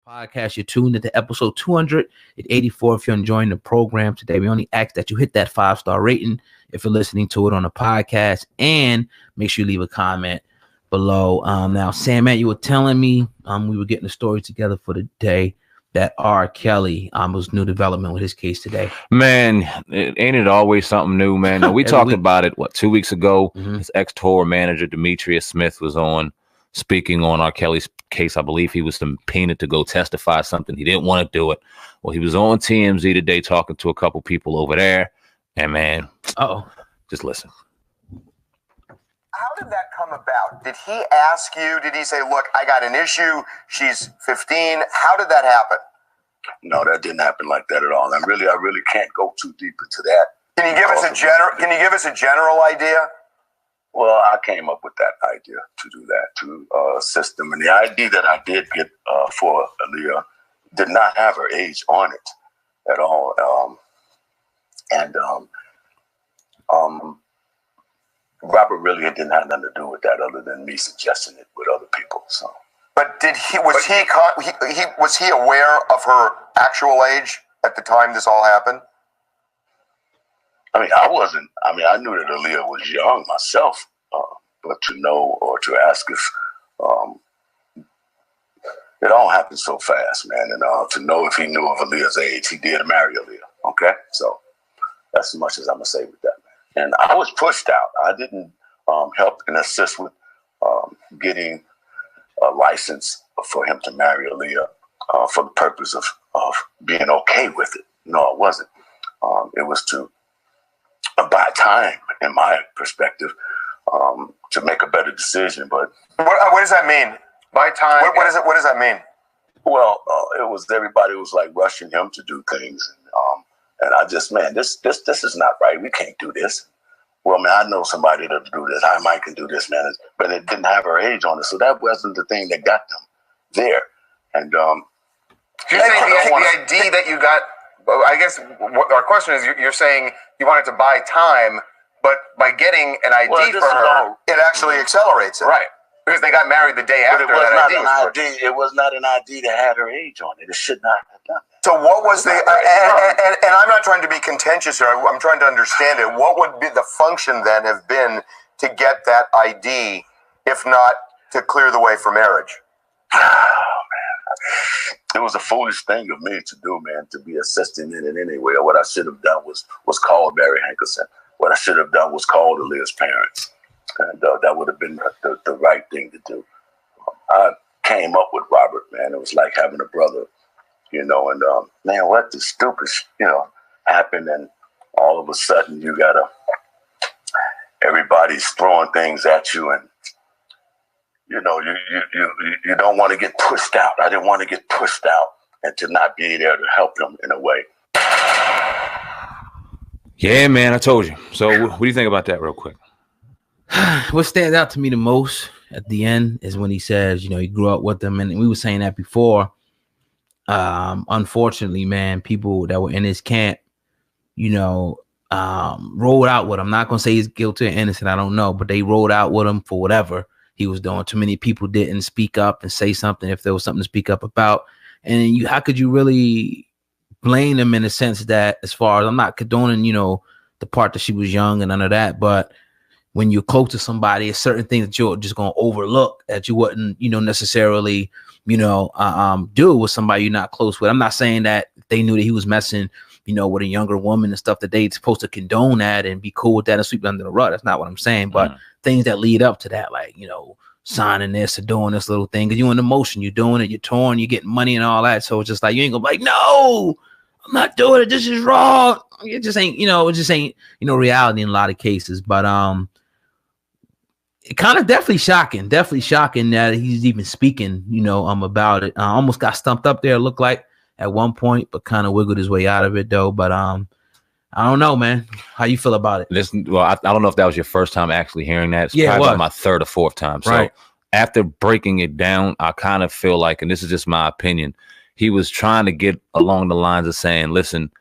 Podcast. You're tuned into episode 284. If you're enjoying the program today, we only ask that you hit that 5-star rating if you're listening to it on a podcast, and make sure you leave a comment below. Now, SamAnt, you were telling me we were getting the story together for the day that R. Kelly was new development with his case today. Man, ain't it always something new, man? We talked about it 2 weeks ago. His ex-tour manager Demetrius Smith was on speaking on R. Kelly's case. I believe he was subpoenaed to go testify something. He didn't want to do it. Well, he was on TMZ today talking to a couple people over there, and man, just listen. How did that come about? Did he ask you? Did he say, look, I got an issue. She's 15. How did that happen? No, that didn't happen like that at all. I really can't go too deep into that. Can you give us a general idea? Well, I came up with that idea to do that, to assist them. And the ID that I did get for Aaliyah did not have her age on it at all. Robert really didn't have nothing to do with that other than me suggesting it with other people. So, but was he aware of her actual age at the time this all happened? I mean, I wasn't. I mean, I knew that Aaliyah was young myself, but to know or to ask if it all happened so fast, man, and to know if he knew of Aaliyah's age, he did marry Aaliyah. Okay, so that's as much as I'm gonna say with that, man. And I was pushed out. I didn't help and assist with getting a license for him to marry Aaliyah for the purpose of being okay with it. No, it wasn't. It was to buy time, in my perspective, to make a better decision. But what does that mean? Buy time. What does that mean? Well, it was everybody was like rushing him to do things, and I just, man, this is not right. We can't do this. Well, man, I know somebody to do this. I might can do this, man, but it didn't have her age on it, so that wasn't the thing that got them there. And you're saying the ID that you got. I guess what our question is, you're saying you wanted to buy time, but by getting an ID for her, it actually accelerates it. Right. Because they got married the day after that ID. It was not an ID that had her age on it. It should not have done that. So what was and I'm not trying to be contentious here. I'm trying to understand it. What would be the function then have been to get that ID, if not to clear the way for marriage? It was a foolish thing of me to do, man, to be assisting in it anyway. What I should have done was called Barry Hankerson. What I should have done was called Aaliyah's parents. And that would have been the right thing to do. I came up with Robert, man. It was like having a brother, you know, and man, what the stupid, happened. And all of a sudden everybody's throwing things at you, and you don't want to get pushed out. I didn't want to get pushed out and to not be there to help them in a way. Yeah, man, I told you. So what do you think about that real quick? What stands out to me the most at the end is when he says, he grew up with them. And we were saying that before. Unfortunately, man, people that were in his camp, rolled out with him. I'm not going to say he's guilty or innocent. I don't know. But they rolled out with him for whatever he was doing. Too many people didn't speak up and say something if there was something to speak up about. And how could you really blame them in the sense that, as far as I'm not condoning, the part that she was young and none of that, but when you're close to somebody, it's certain things that you're just going to overlook that you wouldn't, necessarily, do with somebody you're not close with. I'm not saying that they knew that he was messing, with a younger woman and stuff, that they're supposed to condone that and be cool with that and sweep it under the rug. That's not what I'm saying. But things that lead up to that, like, signing this or doing this little thing, because you're in emotion, you're doing it, you're torn, you're getting money and all that. So it's just like, you ain't gonna be like, no, I'm not doing it. This is wrong. It just ain't, reality in a lot of cases. But it kind of definitely shocking that he's even speaking, about it. Almost got stumped up there, it looked like at one point, but kind of wiggled his way out of it though. But I don't know, man. How you feel about it? Listen, well, I don't know if that was your first time actually hearing that. It's probably my third or fourth time. So after breaking it down, I kind of feel like, and this is just my opinion, he was trying to get along the lines of saying, listen,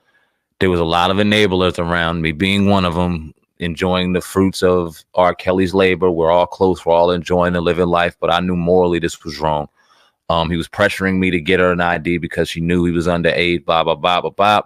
there was a lot of enablers around me, being one of them, enjoying the fruits of R. Kelly's labor. We're all close. We're all enjoying and living life. But I knew morally this was wrong. He was pressuring me to get her an ID because she knew he was underage, blah, blah, blah, blah, blah.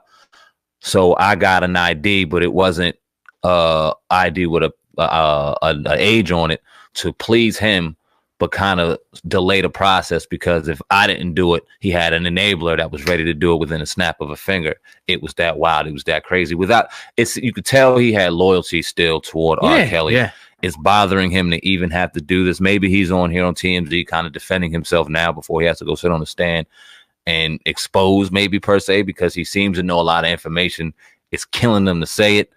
So I got an ID, but it wasn't ID with an age on it to please him, but kind of delay the process, because if I didn't do it, he had an enabler that was ready to do it within a snap of a finger. It was that wild. It was that crazy. You could tell he had loyalty still toward R. Kelly. Yeah. It's bothering him to even have to do this. Maybe he's on here on TMZ kind of defending himself now before he has to go sit on the stand and expose, maybe per se, because he seems to know a lot of information. It's killing them to say it.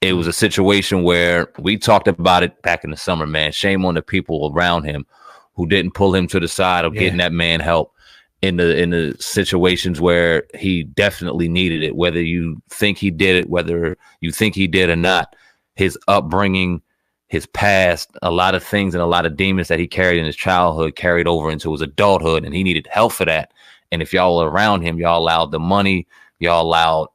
It was a situation where we talked about it back in the summer, man. Shame on the people around him who didn't pull him to the side of getting that man help in the situations where he definitely needed it, whether you think he did it, whether you think he did or not. His upbringing, his past, a lot of things and a lot of demons that he carried in his childhood carried over into his adulthood, and he needed help for that. And if y'all were around him, y'all allowed the money, y'all allowed,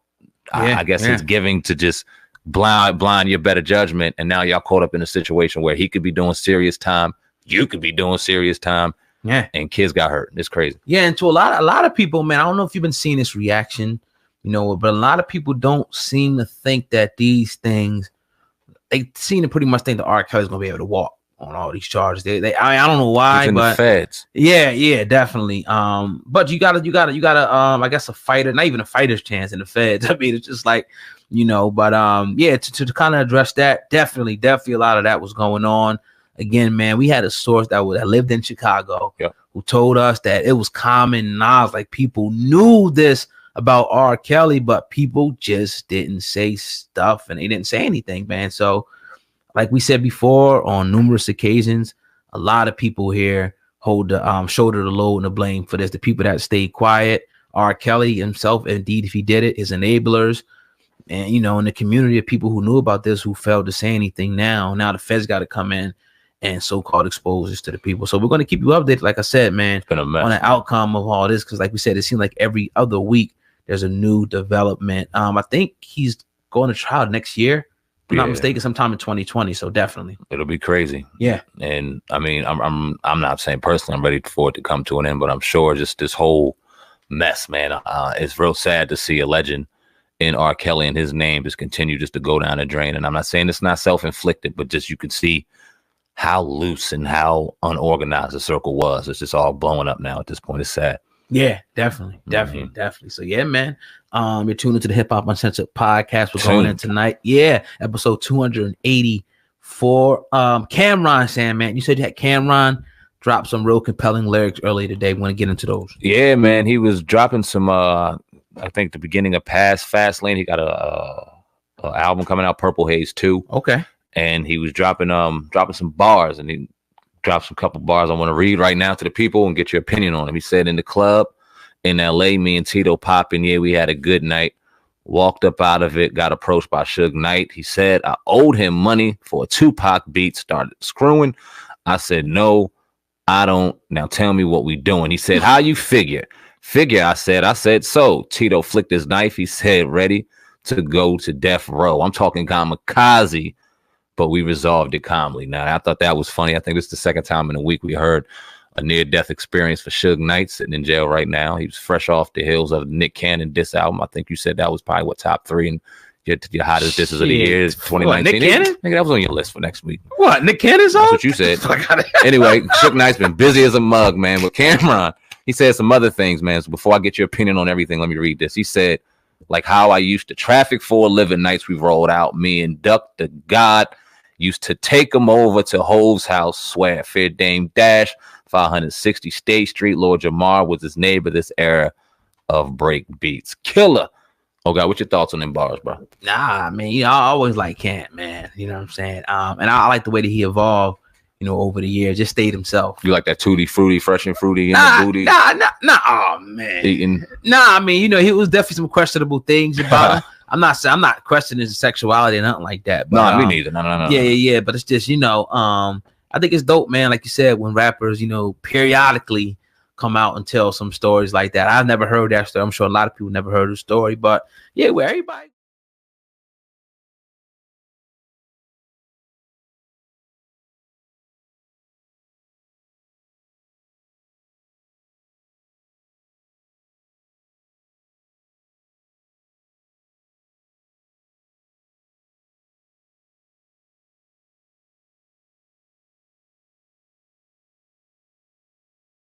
I guess, his giving to just blind your better judgment. And now y'all caught up in a situation where he could be doing serious time, you could be doing serious time, and kids got hurt. It's crazy. Yeah, and to a lot of people, man, I don't know if you've been seeing this reaction, but a lot of people don't seem to think that these things, they seem to pretty much think that R. Kelly's gonna be able to walk on all these charges. I don't know why, he's in but the feds. Yeah, definitely. But you gotta, I guess a fighter, not even a fighter's chance in the feds. I mean, it's just like, but to kind of address that, definitely a lot of that was going on. Again, man, we had a source that lived in Chicago who told us that it was common knowledge, like people knew this about R. Kelly, but people just didn't say stuff and they didn't say anything, man. So like we said before, on numerous occasions, a lot of people here hold the shoulder the load and the blame for this. The people that stayed quiet, R. Kelly himself, indeed, if he did it, his enablers, and in the community of people who knew about this, who failed to say anything. Now the feds got to come in and so-called expose this to the people. So we're going to keep you updated, like I said, man, on the outcome of all this, because like we said, it seems like every other week there's a new development. I think he's going to trial next year. If I'm not mistaken, sometime in 2020. So definitely, it'll be crazy. Yeah, and I mean, I'm not saying personally I'm ready for it to come to an end, but I'm sure just this whole mess, man. It's real sad to see a legend in R. Kelly and his name just continue just to go down the drain. And I'm not saying it's not self-inflicted, but just you can see how loose and how unorganized the circle was. It's just all blowing up now at this point. It's sad. Yeah, definitely. So yeah, man. You're tuned into the Hip Hop Uncensored podcast. We're going in tonight. Yeah, episode 284. Cameron, SamAnt, you said you had Cameron drop some real compelling lyrics earlier today. We want to get into those. Yeah, man. He was dropping some I think the beginning of Fast Lane. He got a album coming out, Purple Haze 2. Okay. And he was dropping some bars, and he dropped some couple bars I want to read right now to the people and get your opinion on them. He said, in the club in LA, me and Tito popping, we had a good night. Walked up out of it, got approached by Suge Knight. He said I owed him money for a Tupac beat, started screwing. I said, no, I don't. Now tell me what we doing. He said, how you figure? I said, so Tito flicked his knife. He said, ready to go to death row. I'm talking kamikaze, but we resolved it calmly. Now, I thought that was funny. I think this is the second time in a week we heard a near-death experience for Suge Knight, sitting in jail right now. He was fresh off the heels of Nick Cannon diss album. I think you said that was probably top 3 and your hottest disses of the year is 2019. What, Nick Cannon? I think that was on your list for next week. What, Nick Cannon's on? That's what you said. Anyway, Suge Knight's been busy as a mug, man. With Cameron, he said some other things, man. So before I get your opinion on everything, let me read this. He said, like how I used to traffic for a living, nights we rolled out, me and Duck the God used to take him over to Hove's house, swear. Fair Dame Dash, 560 State Street. Lord Jamar was his neighbor this era of break beats. Killer. Oh, God, what's your thoughts on them bars, bro? Nah, man, I always like Camp, man. You know what I'm saying? And I like the way that he evolved, over the years. Just stayed himself. You like that tutti fruity, fresh and fruity in the booty? Nah. Oh, man. Eating. Nah, I mean, he was definitely some questionable things about him. I'm not questioning his sexuality or nothing like that. But, no, me neither. No. Yeah. But it's just, I think it's dope, man. Like you said, when rappers, periodically come out and tell some stories like that. I've never heard that story. I'm sure a lot of people never heard the story. But yeah, where everybody